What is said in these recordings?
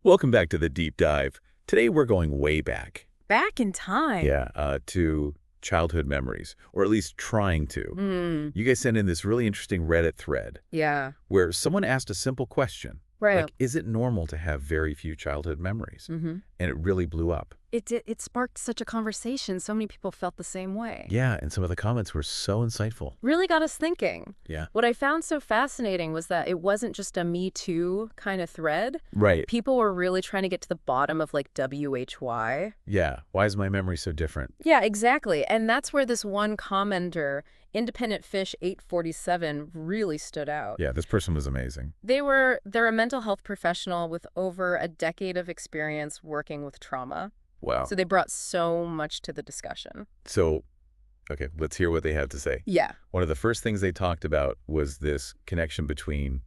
Welcome back to the deep dive. Today we're going way back. Back in time. Yeah, to childhood memories, or at least trying to. Hmm. You guys sent in this really interesting Reddit thread Yeah. where someone asked a simple question. Right. Like, is it normal to have very few childhood memories? Mm-hmm. And it really blew up. It sparked such a conversation. So many people felt the same way. Yeah, and some of the comments were so insightful. Really got us thinking. Yeah. What I found so fascinating was that it wasn't just a Me Too kind of thread. Right. People were really trying to get to the bottom of like WHY. Yeah. Why is my memory so different? Yeah, exactly. And that's where this one commenter, Independent Fish 847, really stood out. Yeah, this person was amazing. They're a mental health professional with over a decade of experience working with trauma. Wow. So they brought so much to the discussion. So, okay, let's hear what they had to say. Yeah. One of the first things they talked about was this connection between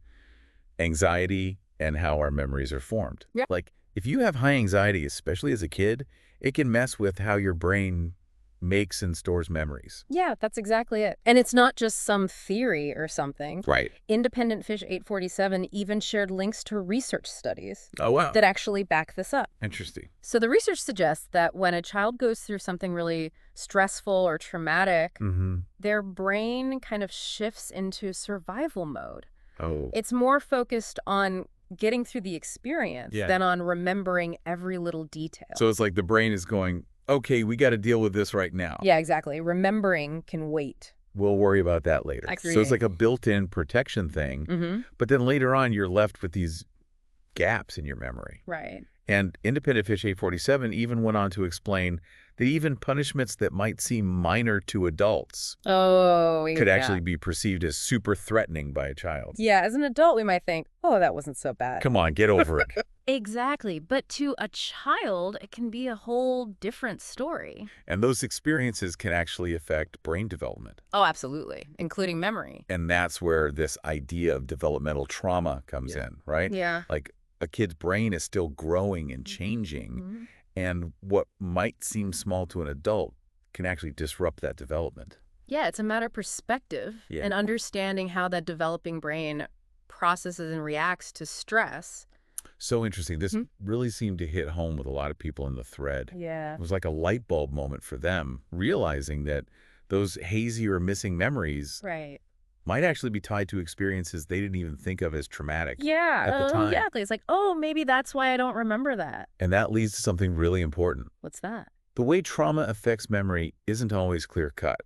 anxiety and how our memories are formed. Yeah. Like, if you have high anxiety, especially as a kid, it can mess with how your brain makes and stores memories. Yeah, that's exactly it. And it's not just some theory or something. Right. Independent Fish 847 even shared links to research studies Oh, wow. that actually back this up. Interesting. So the research suggests that when a child goes through something really stressful or traumatic, their brain kind of shifts into survival mode. Oh. It's more focused on getting through the experience Yeah. than on remembering every little detail. So it's like the brain is going, okay, we got to deal with this right now. Yeah, exactly. Remembering can wait. We'll worry about that later. Agreed. So it's like a built-in protection thing. Mm-hmm. But then later on, you're left with these gaps in your memory. Right. And Independent Fish 847 even went on to explain that even punishments that might seem minor to adults Oh, could yeah. actually be perceived as super threatening by a child. Yeah, as an adult, we might think, oh, that wasn't so bad. Come on, get over it. Exactly. But to a child, it can be a whole different story. And those experiences can actually affect brain development. Oh, absolutely. Including memory. And that's where this idea of developmental trauma comes in, right? Yeah. Like a kid's brain is still growing and changing. Mhm. And what might seem small to an adult can actually disrupt that development. Yeah, it's a matter of perspective Yeah. and understanding how that developing brain processes and reacts to stress. So interesting. This really seemed to hit home with a lot of people in the thread. Yeah. It was like a light bulb moment for them, realizing that those hazy or missing memories Right. might actually be tied to experiences they didn't even think of as traumatic Yeah. at the time. Exactly. It's like, oh, maybe that's why I don't remember that. And that leads to something really important. What's that? The way trauma affects memory isn't always clear-cut.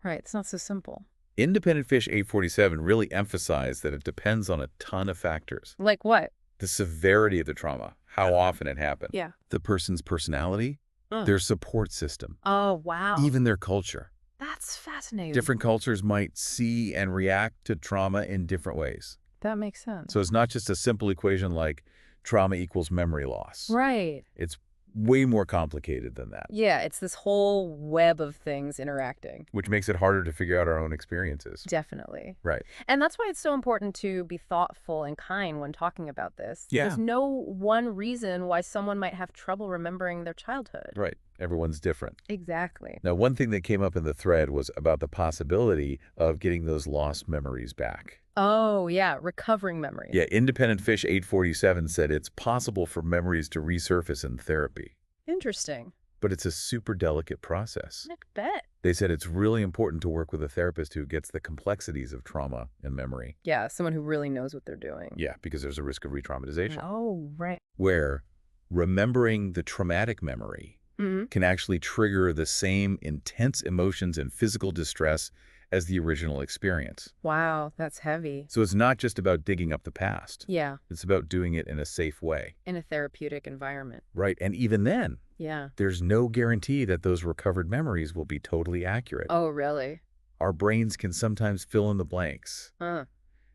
Right. It's not so simple. Independent Fish 847 really emphasized that it depends on a ton of factors. Like what? The severity of the trauma, how often it happened, Yeah. the person's personality, their support system, Oh, wow. even their culture. That's fascinating. Different cultures might see and react to trauma in different ways. That makes sense. So it's not just a simple equation like trauma equals memory loss. Right. It's way more complicated than that, Yeah, it's this whole web of things interacting. which makes it harder to figure out our own experiences. Definitely. Right. And that's why it's so important to be thoughtful and kind when talking about this. Yeah. There's no one reason why someone might have trouble remembering their childhood. Right. Everyone's different. Exactly. Now, one thing that came up in the thread was about the possibility of getting those lost memories back. Oh, yeah, recovering memories. Yeah, Independent Fish 847 said it's possible for memories to resurface in therapy, Interesting. but it's a super delicate process. I bet. They said it's really important to work with a therapist who gets the complexities of trauma and memory. Yeah, someone who really knows what they're doing. Yeah, because there's a risk of re-traumatization, Oh, right. where remembering the traumatic memory Mm-hmm. can actually trigger the same intense emotions and physical distress as the original experience. Wow, that's heavy. So it's not just about digging up the past. Yeah, It's about doing it in a safe way. in a therapeutic environment. Right. And even then, Yeah. there's no guarantee that those recovered memories will be totally accurate. Oh, really? Our brains can sometimes fill in the blanks Huh.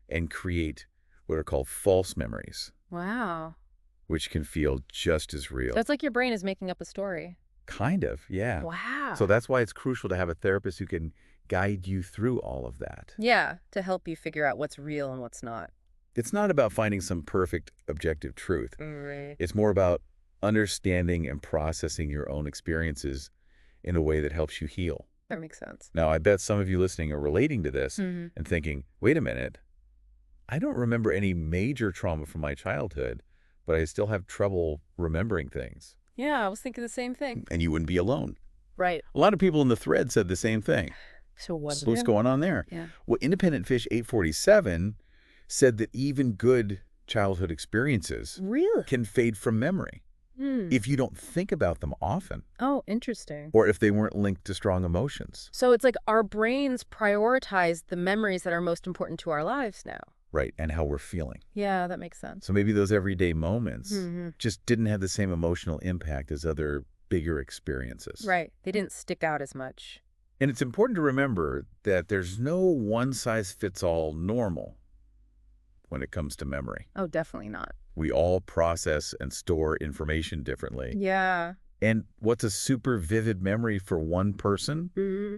and create what are called false memories, Wow. which can feel just as real. So it's like your brain is making up a story. Kind of, yeah. Wow. So that's why it's crucial to have a therapist who can guide you through all of that. Yeah, to help you figure out what's real and what's not. It's not about finding some perfect objective truth. Right. It's more about understanding and processing your own experiences in a way that helps you heal. That makes sense. Now, I bet some of you listening are relating to this Mm-hmm. and thinking, wait a minute, I don't remember any major trauma from my childhood, but I still have trouble remembering things. Yeah, I was thinking the same thing. And you wouldn't be alone. Right. A lot of people in the thread said the same thing. So So what's going on there? Yeah. Well, Independent Fish 847 said that even good childhood experiences Really? can fade from memory if you don't think about them often, Oh, interesting. or if they weren't linked to strong emotions. So it's like our brains prioritize the memories that are most important to our lives now. Right, and how we're feeling. Yeah, that makes sense. So maybe those everyday moments just didn't have the same emotional impact as other bigger experiences. Right. They didn't stick out as much. And it's important to remember that there's no one-size-fits-all normal when it comes to memory. Oh, definitely not. We all process and store information differently. Yeah. And what's a super vivid memory for one person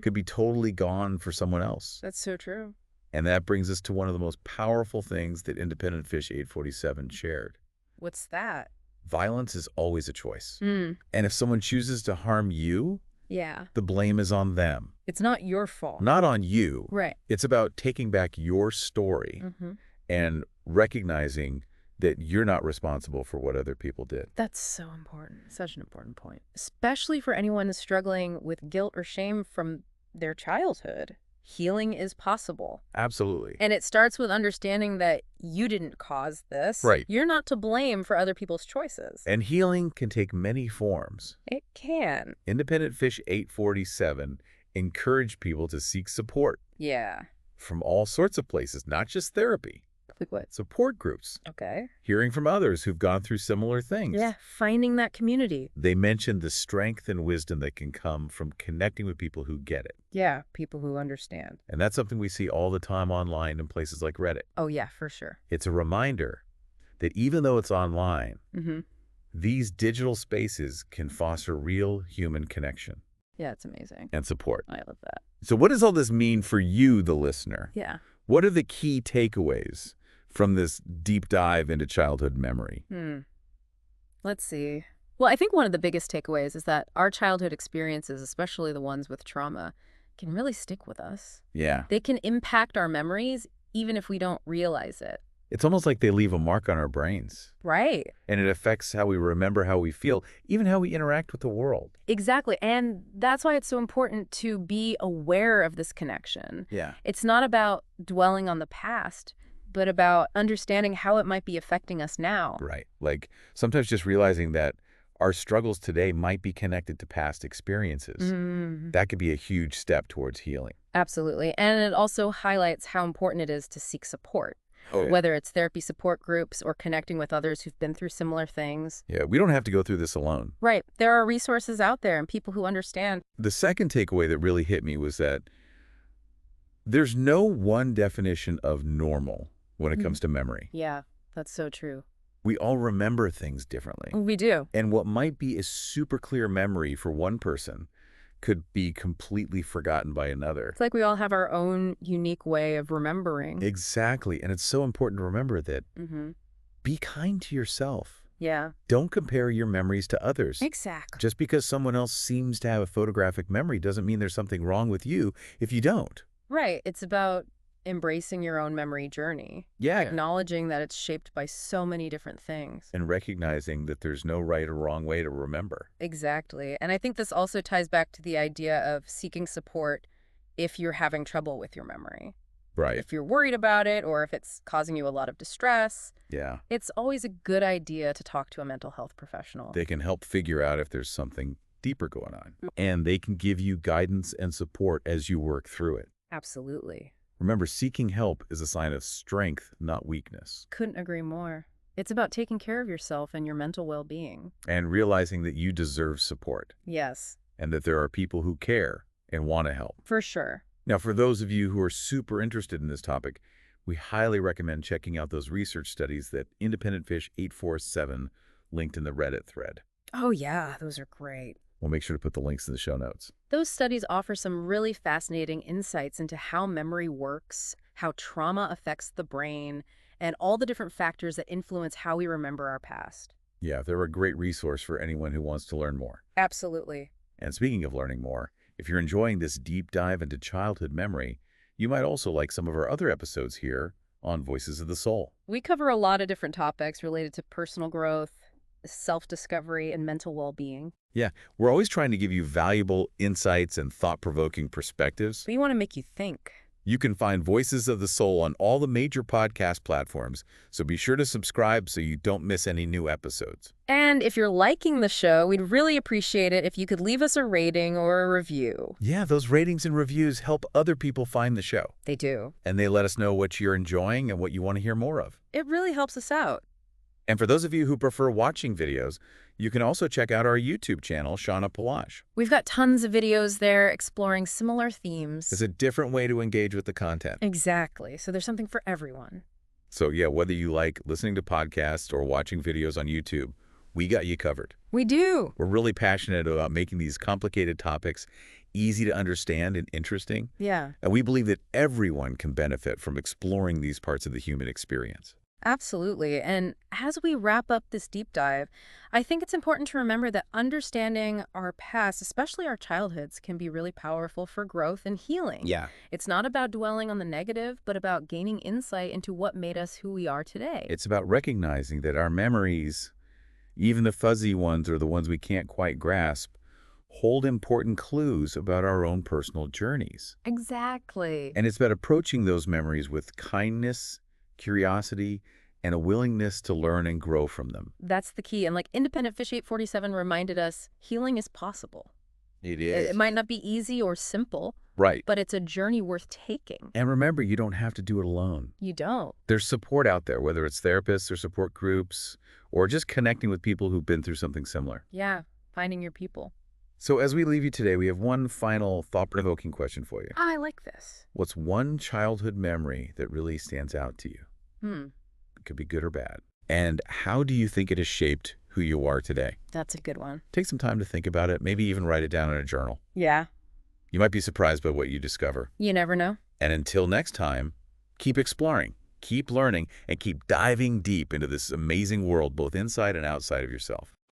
could be totally gone for someone else. That's so true. And that brings us to one of the most powerful things that Independent Fish 847 shared. What's that? Violence is always a choice. And if someone chooses to harm you, Yeah. the blame is on them, It's not your fault. not on you. Right. It's about taking back your story and recognizing that you're not responsible for what other people did. That's so important. Such an important point. Especially for anyone struggling with guilt or shame from their childhood. Healing is possible. Absolutely. And it starts with understanding that you didn't cause this. Right. You're not to blame for other people's choices. And healing can take many forms. It can. Independent Fish 847 encouraged people to seek support Yeah. from all sorts of places, not just therapy. Like what? Support groups, Okay. hearing from others who've gone through similar things. Yeah. Finding that community. They mentioned the strength and wisdom that can come from connecting with people who get it. Yeah. People who understand. And that's something we see all the time online in places like Reddit. Oh, yeah, for sure. It's a reminder that even though it's online, Mm-hmm. these digital spaces can foster real human connection Yeah, it's amazing. and support. I love that. So what does all this mean for you, the listener? Yeah. What are the key takeaways from this deep dive into childhood memory? Let's see. Well, I think one of the biggest takeaways is that our childhood experiences, especially the ones with trauma, can really stick with us. Yeah. They can impact our memories even if we don't realize it. It's almost like they leave a mark on our brains. Right. And it affects how we remember how we feel, even how we interact with the world. Exactly. And that's why it's so important to be aware of this connection. Yeah. It's not about dwelling on the past, but about understanding how it might be affecting us now. Right. Like sometimes just realizing that our struggles today might be connected to past experiences. That could be a huge step towards healing. Absolutely. And it also highlights how important it is to seek support. Oh, yeah. Whether it's therapy support groups or connecting with others who've been through similar things. Yeah, we don't have to go through this alone. Right. There are resources out there and people who understand. The second takeaway that really hit me was that there's no one definition of normal when it comes to memory. Yeah, that's so true. We all remember things differently. We do. And what might be a super clear memory for one person could be completely forgotten by another. It's like we all have our own unique way of remembering. Exactly. And it's so important to remember that Mm-hmm. be kind to yourself. Yeah. Don't compare your memories to others. Exactly. Just because someone else seems to have a photographic memory doesn't mean there's something wrong with you if you don't. Right. It's about embracing your own memory journey. Yeah. Acknowledging that it's shaped by so many different things. And recognizing that there's no right or wrong way to remember. Exactly. And I think this also ties back to the idea of seeking support if you're having trouble with your memory. Right. If you're worried about it or if it's causing you a lot of distress, Yeah. it's always a good idea to talk to a mental health professional. They can help figure out if there's something deeper going on. And they can give you guidance and support as you work through it. Absolutely. Remember, seeking help is a sign of strength, not weakness. Couldn't agree more. It's about taking care of yourself and your mental well-being. And realizing that you deserve support Yes, and that there are people who care and want to help. for sure. Now, for those of you who are super interested in this topic, we highly recommend checking out those research studies that Independent Fish 847 linked in the Reddit thread. Oh yeah, those are great. We'll make sure to put the links in the show notes. Those studies offer some really fascinating insights into how memory works, how trauma affects the brain, and all the different factors that influence how we remember our past. Yeah, they're a great resource for anyone who wants to learn more. Absolutely. And speaking of learning more, if you're enjoying this deep dive into childhood memory, you might also like some of our other episodes here on Voices of the Soul. We cover a lot of different topics related to personal growth, self-discovery, and mental well-being. Yeah, we're always trying to give you valuable insights and thought-provoking perspectives. We want to make you think. You can find Voices of the Soul on all the major podcast platforms, so be sure to subscribe so you don't miss any new episodes. And if you're liking the show, we'd really appreciate it if you could leave us a rating or a review. Yeah, those ratings and reviews help other people find the show. They do. And they let us know what you're enjoying and what you want to hear more of. It really helps us out. And for those of you who prefer watching videos, you can also check out our YouTube channel, Shauna Palash. We've got tons of videos there exploring similar themes. It's a different way to engage with the content. Exactly. So there's something for everyone. So yeah, whether you like listening to podcasts or watching videos on YouTube, we got you covered. We do. We're really passionate about making these complicated topics easy to understand and interesting. Yeah. And we believe that everyone can benefit from exploring these parts of the human experience. Absolutely. And as we wrap up this deep dive, I think it's important to remember that understanding our past, especially our childhoods, can be really powerful for growth and healing. Yeah. It's not about dwelling on the negative, but about gaining insight into what made us who we are today. It's about recognizing that our memories, even the fuzzy ones or the ones we can't quite grasp, hold important clues about our own personal journeys. Exactly. And it's about approaching those memories with kindness, curiosity, and a willingness to learn and grow from them. That's the key. And like Independent Fish 847 reminded us, healing is possible. It It might not be easy or simple, Right. but it's a journey worth taking. And remember, you don't have to do it alone. You don't. There's support out there, whether it's therapists or support groups, or just connecting with people who've been through something similar. Yeah, finding your people. So as we leave you today, we have one final thought-provoking question for you. I like this. What's one childhood memory that really stands out to you? Hmm, It could be good or bad. And how do you think it has shaped who you are today? that's a good one. Take some time to think about it, maybe even write it down in a journal. Yeah, You might be surprised by what you discover. you never know. And until next time, keep exploring, keep learning, and keep diving deep into this amazing world, both inside and outside of yourself.